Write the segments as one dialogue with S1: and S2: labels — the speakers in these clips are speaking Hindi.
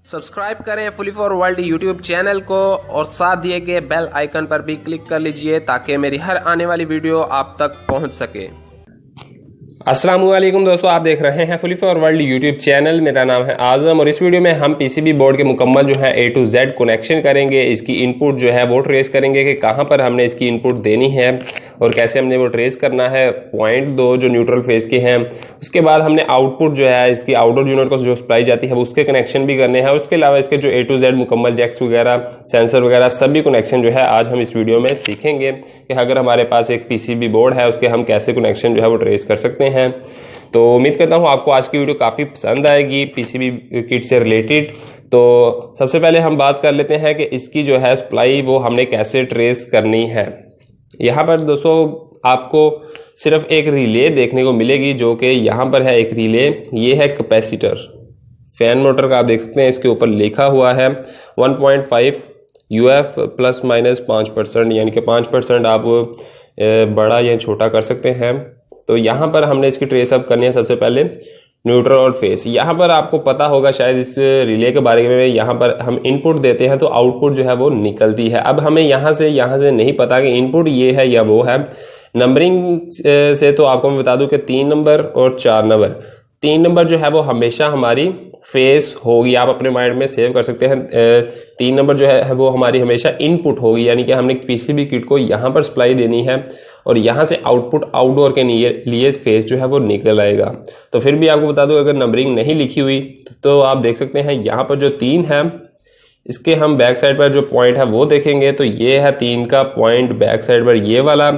S1: सब्सक्राइब करें fully for world YouTube channel को और साथ दिए गए बेल आइकन पर भी क्लिक कर लीजिए ताकि मेरी हर आने वाली वीडियो आप तक पहुंच सके। अस्सलाम वालेकुम दोस्तों, आप देख रहे हैं fully for world YouTube channel. मेरा नाम है आजम और इस वीडियो में हम पीसीबी बोर्ड के मुकम्मल जो है A to Z कनेक्शन करेंगे। इसकी इनपुट जो है वो ट्रेस करेंगे कि कहां पर हमने इसकी इनपुट देनी है और कैसे हमने वो ट्रेस करना है। पॉइंट 2 जो न्यूट्रल फेज के हैं, उसके बाद हमने आउटपुट जो है इसकी आउटडोर यूनिट को जो सप्लाई जाती है उसके कनेक्शन भी करने हैं। उसके अलावा इसके जो A to Z मुकम्मल जैक्स वगैरह, सेंसर वगैरह सभी कनेक्शन जो है आज हम इस वीडियो में सीखेंगे कि अगर हमारे पास एक पीसीबी बोर्ड है उसके हम कैसे कनेक्शन जो है वो ट्रेस कर सकते हैं। तो उम्मीद करता हूँ आपको आज की वीडियो काफ़ी पसंद आएगी पीसीबी किट से रिलेटेड। तो सबसे पहले हम बात कर लेते हैं कि इसकी जो है सप्लाई वो हमने कैसे ट्रेस करनी है। यहाँ पर दोस्तों आपको सिर्फ एक रिले देखने को मिलेगी जो कि यहाँ पर है एक रिले, ये है कैपेसिटर। फैन मोटर का आप देख सकते हैं, इसके ऊपर लिखा हुआ है 1.5 UF प्लस माइनस 5%, यानी कि 5% आप बड़ा या छोटा कर सकते हैं। तो यहाँ पर हमने इसकी ट्रेस अप करनी है सबसे पहले न्यूट्रल और फेस। यहाँ पर आपको पता होगा शायद इस रिले के बारे में, यहाँ पर हम इनपुट देते हैं तो आउटपुट जो है वो निकलती है। अब हमें यहाँ से नहीं पता कि इनपुट ये है या वो है। नंबरिंग से तो आपको मैं बता दूं कि 3 नंबर और 4 नंबर, 3 नंबर जो है वो हमेशा हमारी फेस होगी। आप अपने माइंड में सेव कर सकते हैं। 3 नंबर जो है वो हमारी हमेशा इनपुट होगी, यानी कि हमने पीसीबी किट को यहाँ पर सप्लाई देनी है और यहाँ से आउटपुट आउटडोर के लिए फेस जो है वो निकल आएगा। तो फिर भी आपको बता दूं अगर नंबरिंग नहीं लिखी हुई तो आप देख सकते हैं यहाँ पर जो 3 है इसके हम बैक साइड पर जो पॉइंट है वो देखेंगे तो ये है 3 का पॉइंट बैक साइड पर ये वाला।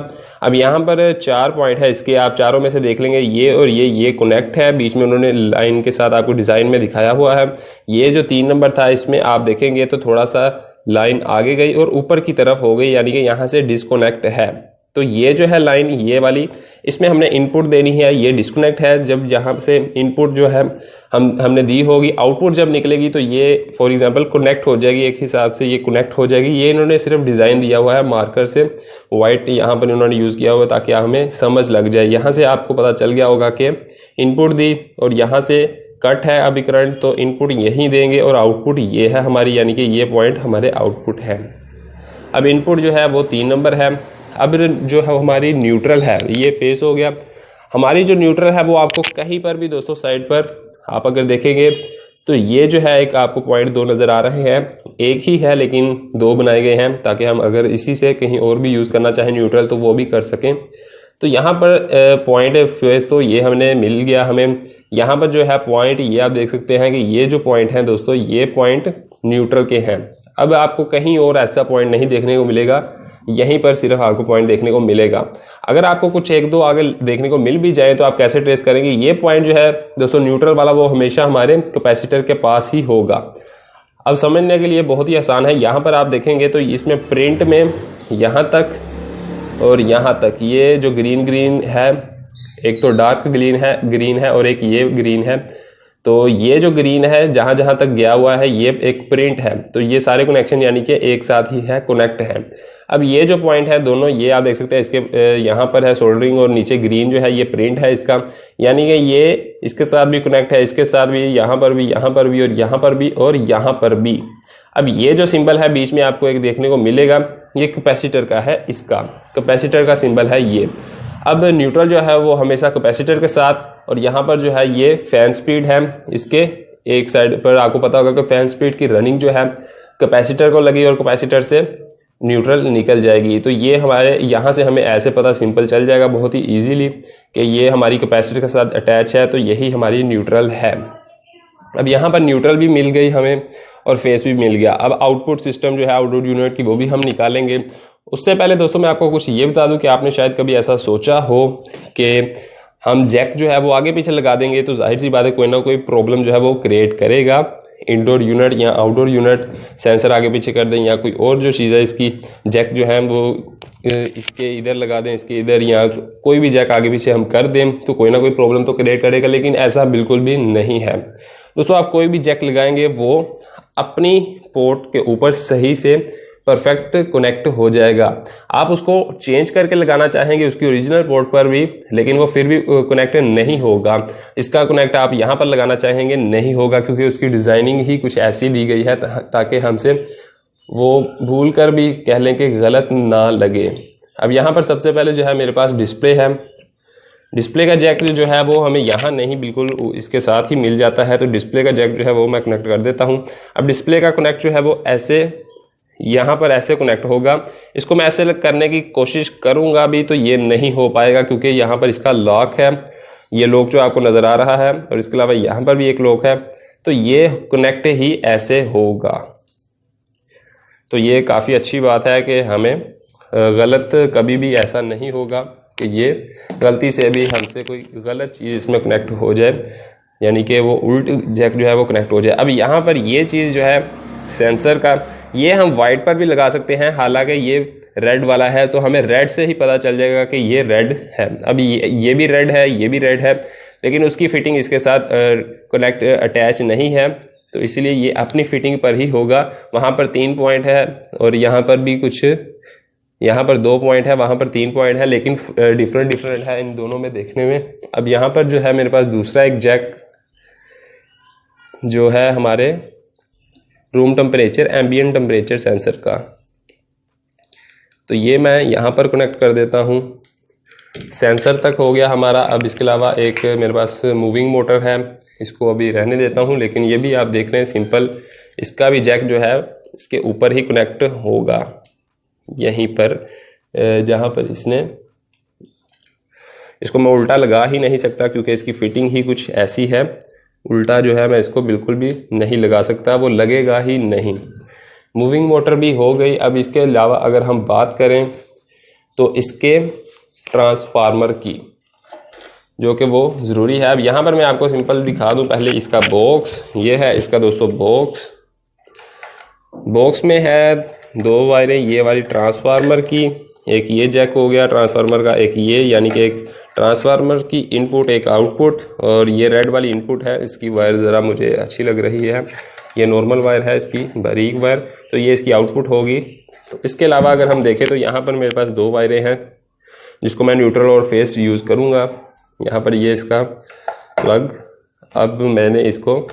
S1: अब यहाँ पर 4 पॉइंट है, इसके आप चारों में से देख लेंगे ये और ये कनेक्ट है, बीच में उन्होंने लाइन के साथ आपको डिजाइन में दिखाया हुआ है। ये जो 3 नंबर था इसमें आप देखेंगे तो थोड़ा सा लाइन आगे गई और ऊपर की तरफ हो गई, यानी कि यहाँ से डिस्कनेक्ट है। तो ये जो है लाइन ये वाली, इसमें हमने इनपुट देनी है, ये डिस्कनेक्ट है। जब यहाँ से इनपुट जो है हमने दी होगी, आउटपुट जब निकलेगी तो ये फॉर एग्जांपल कनेक्ट हो जाएगी, एक हिसाब से ये कनेक्ट हो जाएगी। ये इन्होंने सिर्फ डिज़ाइन दिया हुआ है मार्कर से, वाइट यहाँ पर इन्होंने यूज़ किया हुआ है ताकि हमें समझ लग जाए। यहाँ से आपको पता चल गया होगा कि इनपुट दी और यहाँ से कट है अभी करंट, तो इनपुट यहीं देंगे और आउटपुट ये है हमारी, यानी कि ये पॉइंट हमारे आउटपुट है। अब इनपुट जो है वो 3 नंबर है। अब जो है हमारी न्यूट्रल है, ये फेस हो गया। हमारी जो न्यूट्रल है वो आपको कहीं पर भी दोस्तों साइड पर आप अगर देखेंगे तो ये जो है एक आपको पॉइंट 2 नज़र आ रहे हैं। एक ही है लेकिन 2 बनाए गए हैं ताकि हम अगर इसी से कहीं और भी यूज़ करना चाहें न्यूट्रल तो वो भी कर सकें। तो यहाँ पर पॉइंट फेस तो ये हमने मिल गया हमें। यहाँ पर जो है पॉइंट ये आप देख सकते हैं कि ये जो पॉइंट है दोस्तों ये पॉइंट न्यूट्रल के हैं। अब आपको कहीं और ऐसा पॉइंट नहीं देखने को मिलेगा, यहीं पर सिर्फ आपको पॉइंट देखने को मिलेगा। अगर आपको कुछ 1-2 आगे देखने को मिल भी जाए तो आप कैसे ट्रेस करेंगे। ये पॉइंट जो है दोस्तों न्यूट्रल वाला वो हमेशा हमारे कैपेसिटर के पास ही होगा। अब समझने के लिए बहुत ही आसान है, यहाँ पर आप देखेंगे तो इसमें प्रिंट में यहाँ तक और यहाँ तक ये जो ग्रीन है, एक तो डार्क ग्रीन है और एक ये ग्रीन है। तो ये जो ग्रीन है जहाँ जहाँ तक गया हुआ है ये एक प्रिंट है। तो ये सारे कनेक्शन यानी कि एक साथ ही है, कनेक्ट है। अब ये जो पॉइंट है दोनों ये आप देख सकते हैं, इसके यहाँ पर है सोल्डरिंग और नीचे ग्रीन जो है ये प्रिंट है इसका, यानी कि ये इसके साथ भी कनेक्ट है, इसके साथ भी, यहाँ पर भी, यहाँ पर भी और यहाँ पर भी और यहाँ पर भी। अब ये जो सिंबल है बीच में आपको एक देखने को मिलेगा, ये कैपेसिटर का है, इसका कैपेसिटर का सिंबल है ये। अब न्यूट्रल जो है वो हमेशा कैपेसिटर के साथ, और यहाँ पर जो है ये फैन स्पीड है। इसके एक साइड पर आपको पता होगा कि फैन स्पीड की रनिंग जो है कैपेसिटर को लगी और कैपेसिटर से न्यूट्रल निकल जाएगी। तो ये हमारे यहाँ से हमें ऐसे पता सिंपल चल जाएगा बहुत ही इजीली कि ये हमारी कैपेसिटर के साथ अटैच है, तो यही हमारी न्यूट्रल है। अब यहाँ पर न्यूट्रल भी मिल गई हमें और फेस भी मिल गया। अब आउटपुट सिस्टम जो है आउटपुट यूनिट की वो भी हम निकालेंगे। उससे पहले दोस्तों मैं आपको कुछ ये बता दूं कि आपने शायद कभी ऐसा सोचा हो कि हम जैक जो है वो आगे पीछे लगा देंगे तो जाहिर सी बात है कोई ना कोई प्रॉब्लम जो है वो क्रिएट करेगा। इंडोर यूनिट या आउटडोर यूनिट सेंसर आगे पीछे कर दें या कोई और जो चीज़ है इसकी जैक जो है वो इसके इधर लगा दें, इसके इधर, या कोई भी जैक आगे पीछे हम कर दें तो कोई ना कोई प्रॉब्लम तो क्रिएट करेगा। लेकिन ऐसा बिल्कुल भी नहीं है दोस्तों। आप कोई भी जैक लगाएंगे वो अपनी पोर्ट के ऊपर सही से परफेक्ट कनेक्ट हो जाएगा। आप उसको चेंज करके लगाना चाहेंगे उसकी ओरिजिनल पोर्ट पर भी, लेकिन वो फिर भी कनेक्ट नहीं होगा। इसका कनेक्ट आप यहाँ पर लगाना चाहेंगे, नहीं होगा, क्योंकि उसकी डिज़ाइनिंग ही कुछ ऐसी दी गई है ताकि हमसे वो भूल कर भी कह लें कि गलत ना लगे। अब यहाँ पर सबसे पहले जो है मेरे पास डिस्प्ले है। डिस्प्ले का जैक जो है वो हमें यहाँ नहीं, बिल्कुल इसके साथ ही मिल जाता है, तो डिस्प्ले का जैक जो है वो मैं कनेक्ट कर देता हूँ। अब डिस्प्ले का कनेक्ट जो है वो ऐसे यहाँ पर ऐसे कनेक्ट होगा। इसको मैं ऐसे करने की कोशिश करूँगा भी तो ये नहीं हो पाएगा, क्योंकि यहाँ पर इसका लॉक है, ये लॉक जो आपको नज़र आ रहा है, और इसके अलावा यहाँ पर भी एक लॉक है, तो ये कनेक्ट ही ऐसे होगा। तो ये काफ़ी अच्छी बात है कि हमें गलत कभी भी ऐसा नहीं होगा कि ये गलती से भी हमसे कोई गलत चीज़ इसमें कनेक्ट हो जाए, यानी कि वो उल्ट जैक जो है वो कनेक्ट हो जाए। अब यहाँ पर ये चीज़ जो है सेंसर का, ये हम वाइट पर भी लगा सकते हैं, हालांकि ये रेड वाला है तो हमें रेड से ही पता चल जाएगा कि ये रेड है। अब ये भी रेड है, ये भी रेड है, लेकिन उसकी फिटिंग इसके साथ कनेक्ट अटैच नहीं है, तो इसलिए ये अपनी फिटिंग पर ही होगा। वहाँ पर 3 पॉइंट है और यहाँ पर भी कुछ, यहाँ पर 2 पॉइंट है, वहाँ पर 3 पॉइंट है, लेकिन डिफरेंट है इन दोनों में देखने में। अब यहाँ पर जो है मेरे पास दूसरा एक जैक जो है हमारे room temperature, ambient temperature sensor का, तो ये मैं यहाँ पर कनेक्ट कर देता हूँ। सेंसर तक हो गया हमारा। अब इसके अलावा एक मेरे पास मूविंग मोटर है, इसको अभी रहने देता हूँ, लेकिन ये भी आप देख रहे हैं सिंपल, इसका भी जैक जो है इसके ऊपर ही कनेक्ट होगा, यहीं पर जहाँ पर इसको मैं उल्टा लगा ही नहीं सकता, क्योंकि इसकी फिटिंग ही कुछ ऐसी है। उल्टा जो है मैं इसको बिल्कुल भी नहीं लगा सकता, वो लगेगा ही नहीं। मूविंग मोटर भी हो गई। अब इसके अलावा अगर हम बात करें तो इसके ट्रांसफार्मर की, जो कि वो ज़रूरी है। अब यहाँ पर मैं आपको सिंपल दिखा दूँ पहले इसका बॉक्स। ये है इसका दोस्तों बॉक्स में है 2 वायरें, ये वाली ट्रांसफार्मर की, एक ये जैक हो गया ट्रांसफार्मर का, एक ये, यानी कि एक ट्रांसफार्मर की इनपुट एक आउटपुट, और ये रेड वाली इनपुट है। इसकी वायर ज़रा मुझे अच्छी लग रही है, ये नॉर्मल वायर है इसकी, बारीक वायर, तो ये इसकी आउटपुट होगी। तो इसके अलावा अगर हम देखें तो यहाँ पर मेरे पास 2 वायरें हैं, जिसको मैं न्यूट्रल और फेस यूज़ करूँगा। यहाँ पर ये इसका प्लग, अब मैंने इसको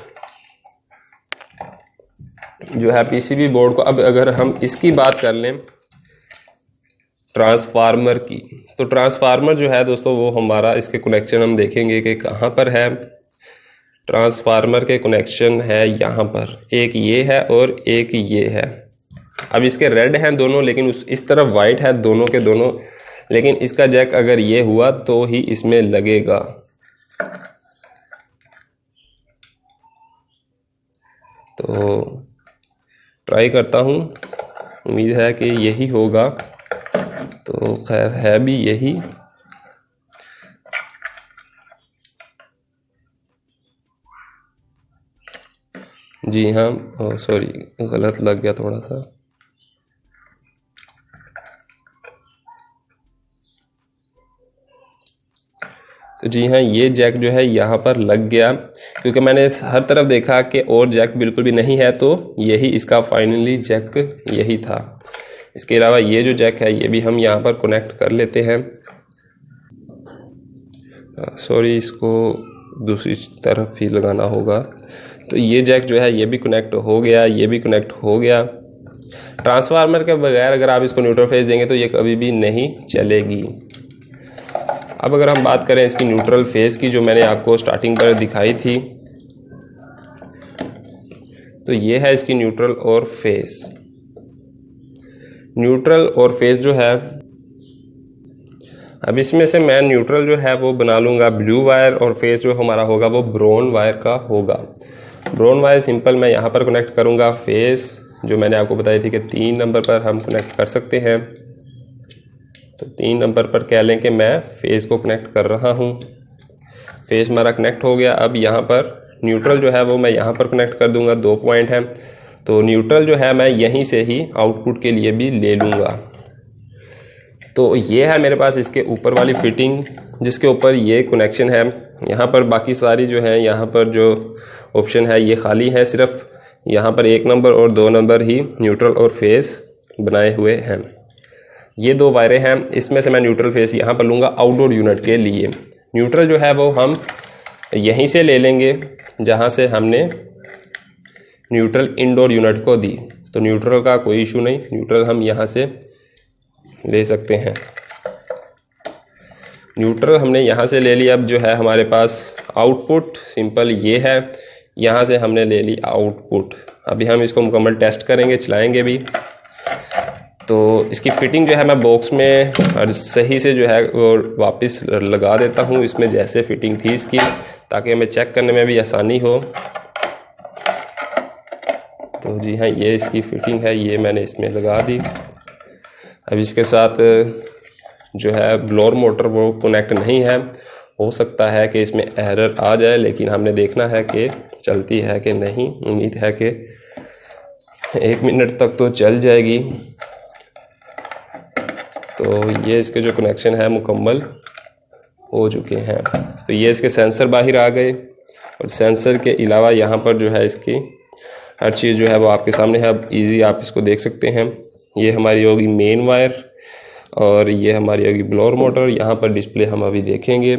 S1: जो है पीसीबी बोर्ड को, अब अगर हम इसकी बात कर लें ट्रांसफार्मर की, तो ट्रांसफार्मर जो है दोस्तों वो हमारा, इसके कनेक्शन हम देखेंगे कि कहाँ पर है। ट्रांसफार्मर के कनेक्शन है यहाँ पर, एक ये है और एक ये है। अब इसके रेड हैं दोनों, लेकिन इस तरफ वाइट है दोनों के दोनों, लेकिन इसका जैक अगर ये हुआ तो ही इसमें लगेगा। तो ट्राई करता हूँ, उम्मीद है कि यही होगा, तो खैर है भी यही। जी हाँ, सॉरी गलत लग गया थोड़ा सा। तो जी हाँ, ये जैक जो है यहाँ पर लग गया, क्योंकि मैंने हर तरफ देखा कि और जैक बिल्कुल भी नहीं है, तो यही इसका फाइनली जैक यही था। इसके अलावा ये जो जैक है ये भी हम यहाँ पर कनेक्ट कर लेते हैं। सॉरी, इसको दूसरी तरफ ही लगाना होगा। तो ये जैक जो है ये भी कनेक्ट हो गया, ये भी कनेक्ट हो गया। ट्रांसफार्मर के बगैर अगर आप इसको न्यूट्रल फेज देंगे तो ये कभी भी नहीं चलेगी। अब अगर हम बात करें इसकी न्यूट्रल फेज की, जो मैंने आपको स्टार्टिंग पर दिखाई थी, तो ये है इसकी न्यूट्रल और फेज। न्यूट्रल और फेज जो है, अब इसमें से मैं न्यूट्रल जो है वो बना लूँगा ब्लू वायर, और फेज जो हमारा होगा वो ब्राउन वायर का होगा। ब्राउन वायर सिंपल मैं यहाँ पर कनेक्ट करूँगा। फेज जो मैंने आपको बताई थी कि 3 नंबर पर हम कनेक्ट कर सकते हैं, तो 3 नंबर पर कह लें कि मैं फेज को कनेक्ट कर रहा हूँ। फेज हमारा कनेक्ट हो गया। अब यहाँ पर न्यूट्रल जो है वो मैं यहाँ पर कनेक्ट कर दूँगा। 2 पॉइंट हैं, तो न्यूट्रल जो है मैं यहीं से ही आउटपुट के लिए भी ले लूँगा। तो ये है मेरे पास इसके ऊपर वाली फिटिंग, जिसके ऊपर ये कनेक्शन है। यहाँ पर बाकी सारी जो है, यहाँ पर जो ऑप्शन है ये खाली है, सिर्फ यहाँ पर 1 नंबर और 2 नंबर ही न्यूट्रल और फेस बनाए हुए हैं। ये 2 वायरें हैं, इसमें से मैं न्यूट्रल फेस यहाँ पर लूँगा आउटडोर यूनिट के लिए। न्यूट्रल जो है वो हम यहीं से ले लेंगे जहाँ से हमने न्यूट्रल इंडोर यूनिट को दी। तो न्यूट्रल का कोई इशू नहीं, न्यूट्रल हम यहाँ से ले सकते हैं। न्यूट्रल हमने यहाँ से ले लिया। अब जो है हमारे पास आउटपुट सिंपल ये है, यहाँ से हमने ले ली आउटपुट। अभी हम इसको मुकम्मल टेस्ट करेंगे, चलाएंगे भी। तो इसकी फिटिंग जो है मैं बॉक्स में और सही से जो है वो वापस लगा देता हूँ इसमें जैसे फिटिंग थी इसकी, ताकि हमें चेक करने में भी आसानी हो। तो जी हाँ, ये इसकी फिटिंग है, ये मैंने इसमें लगा दी। अब इसके साथ जो है ब्लोअर मोटर वो कनेक्ट नहीं है, हो सकता है कि इसमें एरर आ जाए, लेकिन हमने देखना है कि चलती है कि नहीं। उम्मीद है कि 1 मिनट तक तो चल जाएगी। तो ये इसके जो कनेक्शन है मुकम्मल हो चुके हैं। तो ये इसके सेंसर बाहर आ गए, और सेंसर के अलावा यहाँ पर जो है इसकी हर चीज़ जो है वो आपके सामने है। अब इजी आप इसको देख सकते हैं। ये हमारी होगी मेन वायर और ये हमारी होगी ब्लोअर मोटर। यहाँ पर डिस्प्ले हम अभी देखेंगे,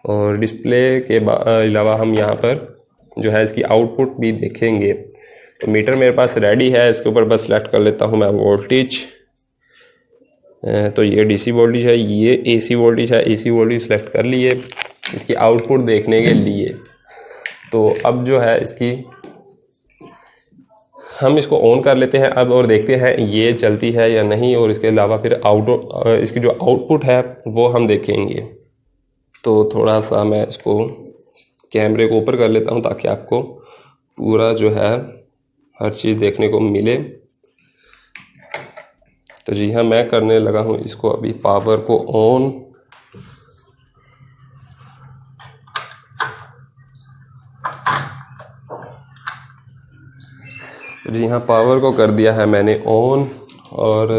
S1: और डिस्प्ले के अलावा हम यहाँ पर जो है इसकी आउटपुट भी देखेंगे। तो मीटर मेरे पास रेडी है, इसके ऊपर बस सेलेक्ट कर लेता हूँ मैं वोल्टेज। तो ये डीसी वोल्टेज है, ये एसी वोल्टेज है। एसी वोल्टेज सेलेक्ट कर लिए इसकी आउटपुट देखने के लिए। तो अब जो है इसकी हम इसको ऑन कर लेते हैं अब, और देखते हैं ये चलती है या नहीं। और इसके अलावा फिर आउटडोर इसकी जो आउटपुट है वो हम देखेंगे। तो थोड़ा सा मैं इसको कैमरे को ऊपर कर लेता हूँ ताकि आपको पूरा जो है हर चीज़ देखने को मिले। तो जी हाँ, मैं करने लगा हूँ इसको अभी पावर को ऑन। जी हाँ, पावर को कर दिया है मैंने ऑन, और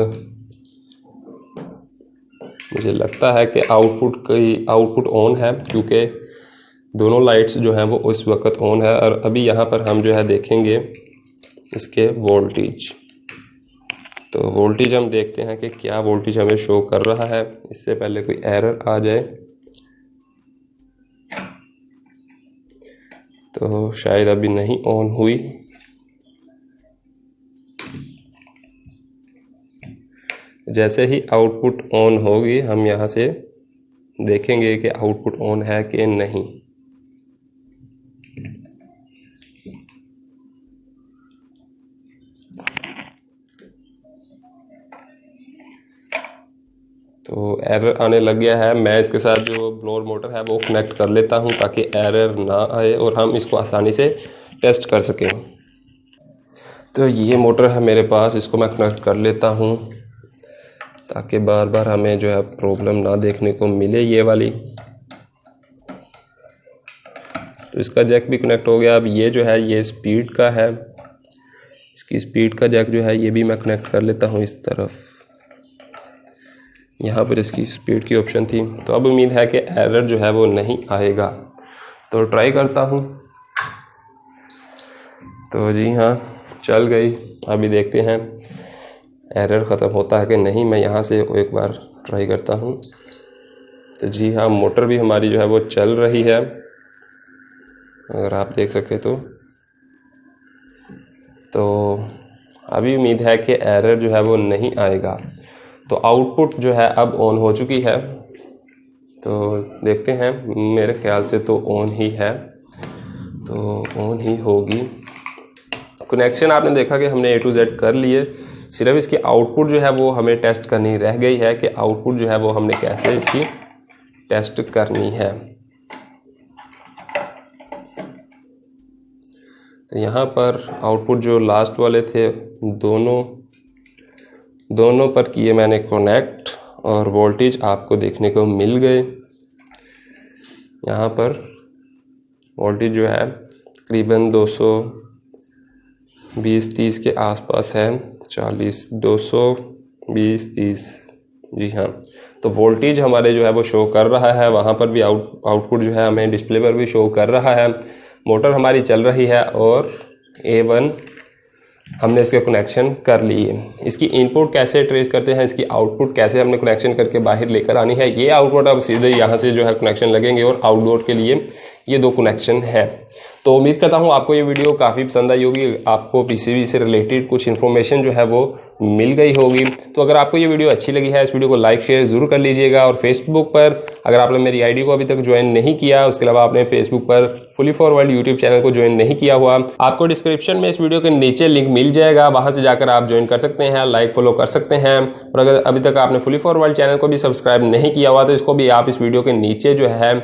S1: मुझे लगता है कि आउटपुट ऑन है, क्योंकि दोनों लाइट्स जो हैं वो उस वक्त ऑन है। और अभी यहाँ पर हम जो है देखेंगे इसके वोल्टेज। तो वोल्टेज हम देखते हैं कि क्या वोल्टेज हमें शो कर रहा है, इससे पहले कोई एरर आ जाए। तो शायद अभी नहीं ऑन हुई। जैसे ही आउटपुट ऑन होगी हम यहाँ से देखेंगे कि आउटपुट ऑन है कि नहीं। तो एरर आने लग गया है। मैं इसके साथ जो ब्लोअर मोटर है वो कनेक्ट कर लेता हूँ ताकि एरर ना आए और हम इसको आसानी से टेस्ट कर सकें। तो ये मोटर है मेरे पास, इसको मैं कनेक्ट कर लेता हूँ ताकि बार बार हमें जो है प्रॉब्लम ना देखने को मिले ये वाली। तो इसका जैक भी कनेक्ट हो गया। अब ये जो है ये स्पीड का है, इसकी स्पीड का जैक जो है ये भी मैं कनेक्ट कर लेता हूँ इस तरफ। यहाँ पर इसकी स्पीड की ऑप्शन थी। तो अब उम्मीद है कि एरर जो है वो नहीं आएगा। तो ट्राई करता हूँ। तो जी हाँ, चल गई। अभी देखते हैं एरर ख़त्म होता है कि नहीं। मैं यहाँ से एक बार ट्राई करता हूँ। तो जी हाँ, मोटर भी हमारी जो है वो चल रही है, अगर आप देख सकें तो अभी उम्मीद है कि एरर जो है वो नहीं आएगा। तो आउटपुट जो है अब ऑन हो चुकी है। तो देखते हैं, मेरे ख्याल से तो ऑन ही है, तो ऑन ही होगी। कनेक्शन आपने देखा कि हमने A to Z कर लिए। सिर्फ इसकी आउटपुट जो है वो हमें टेस्ट करनी रह गई है कि आउटपुट जो है वो हमने कैसे इसकी टेस्ट करनी है। तो यहाँ पर आउटपुट जो लास्ट वाले थे दोनों पर किए मैंने कनेक्ट, और वोल्टेज आपको देखने को मिल गए। यहाँ पर वोल्टेज जो है तकरीबन 220-30 के आसपास है, 40, 220, 30। जी हाँ, तो वोल्टेज हमारे जो है वो शो कर रहा है। वहाँ पर भी आउटपुट जो है हमें डिस्प्ले पर भी शो कर रहा है। मोटर हमारी चल रही है और A1 हमने इसके कनेक्शन कर लिए। इसकी इनपुट कैसे ट्रेस करते हैं, इसकी आउटपुट कैसे हमने कनेक्शन करके बाहर लेकर आनी है, ये आउटपुट अब सीधे यहाँ से जो है कनेक्शन लगेंगे और आउटडोर के लिए ये 2 कनेक्शन है। तो उम्मीद करता हूँ आपको ये वीडियो काफ़ी पसंद आई होगी, आपको पीसीबी से रिलेटेड कुछ इन्फॉर्मेशन जो है वो मिल गई होगी। तो अगर आपको ये वीडियो अच्छी लगी है, इस वीडियो को लाइक शेयर ज़रूर कर लीजिएगा। और फेसबुक पर अगर आपने मेरी आईडी को अभी तक ज्वाइन नहीं किया, उसके अलावा आपने फेसबुक पर fully for world YouTube channel को ज्वाइन नहीं किया हुआ, आपको डिस्क्रिप्शन में इस वीडियो के नीचे लिंक मिल जाएगा, वहां से जाकर आप ज्वाइन कर सकते हैं, लाइक फॉलो कर सकते हैं। और अगर अभी तक आपने फुली फॉर वर्ल्ड चैनल को भी सब्सक्राइब नहीं किया हुआ तो इसको भी आप इस वीडियो के नीचे जो है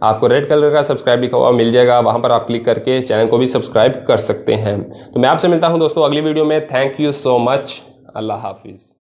S1: आपको रेड कलर का सब्सक्राइब लिखा हुआ मिल जाएगा, वहां पर आप क्लिक करके इस चैनल को भी सब्सक्राइब कर सकते हैं। तो मैं आपसे मिलता हूं दोस्तों अगली वीडियो में। Thank you so much. Allah Hafiz.